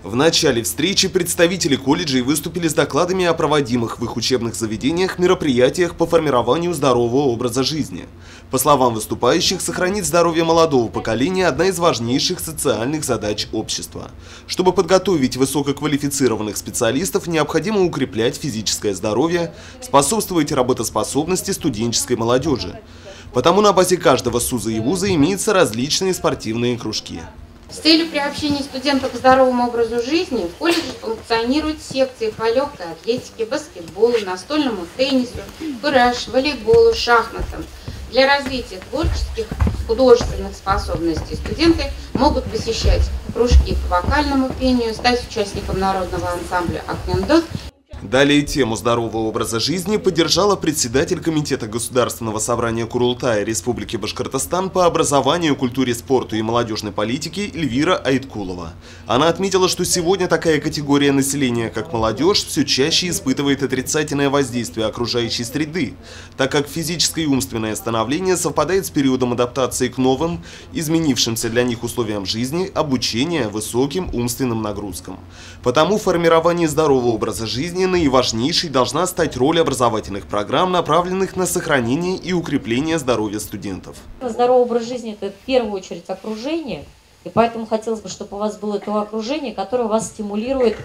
В начале встречи представители колледжей выступили с докладами о проводимых в их учебных заведениях мероприятиях по формированию здорового образа жизни. По словам выступающих, сохранить здоровье молодого поколения – одна из важнейших социальных задач общества. Чтобы подготовить высококвалифицированных специалистов, необходимо укреплять физическое здоровье, способствовать работоспособности студенческой молодежи. Потому на базе каждого СУЗа и ВУЗа имеются различные спортивные кружки. С целью приобщения студентов к здоровому образу жизни в колледже функционируют секции по легкой атлетике, баскетболу, настольному теннису, кураж, волейболу, шахматам. Для развития творческих, художественных способностей студенты могут посещать кружки по вокальному пению, стать участником народного ансамбля «Акмендот». Далее тему здорового образа жизни поддержала председатель Комитета Государственного собрания Курултая Республики Башкортостан по образованию, культуре, спорту и молодежной политике Эльвира Айткулова. Она отметила, что сегодня такая категория населения, как молодежь, все чаще испытывает отрицательное воздействие окружающей среды, так как физическое и умственное становление совпадает с периодом адаптации к новым, изменившимся для них условиям жизни, обучения, высоким умственным нагрузкам. Потому формирование здорового образа жизни наиважнейшей должна стать роль образовательных программ, направленных на сохранение и укрепление здоровья студентов. Здоровый образ жизни – это в первую очередь окружение, и поэтому хотелось бы, чтобы у вас было то окружение, которое вас стимулирует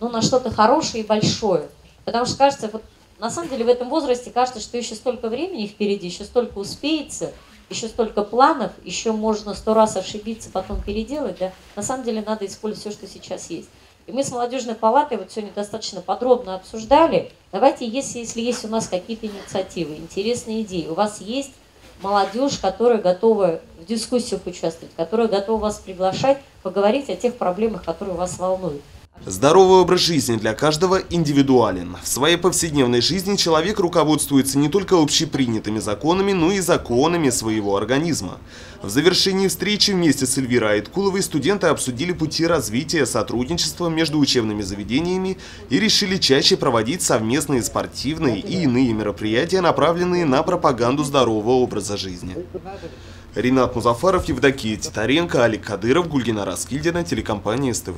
на что-то хорошее и большое. Потому что кажется, на самом деле в этом возрасте кажется, что еще столько времени впереди, еще столько успеется, еще столько планов, еще можно 100 раз ошибиться, потом переделать. Да? На самом деле надо использовать все, что сейчас есть. И мы с молодежной палатой сегодня достаточно подробно обсуждали. Давайте, если есть у нас какие-то инициативы, интересные идеи, у вас есть молодежь, которая готова в дискуссиях участвовать, которая готова вас приглашать, поговорить о тех проблемах, которые вас волнуют. Здоровый образ жизни для каждого индивидуален. В своей повседневной жизни человек руководствуется не только общепринятыми законами, но и законами своего организма. В завершении встречи вместе с Эльвирой Айткуловой студенты обсудили пути развития сотрудничества между учебными заведениями и решили чаще проводить совместные спортивные и иные мероприятия, направленные на пропаганду здорового образа жизни. Ринат Музафаров, Евдокия Титаренко, Алик Кадыров, Гульгина Раскильдина, телекомпания СТВ.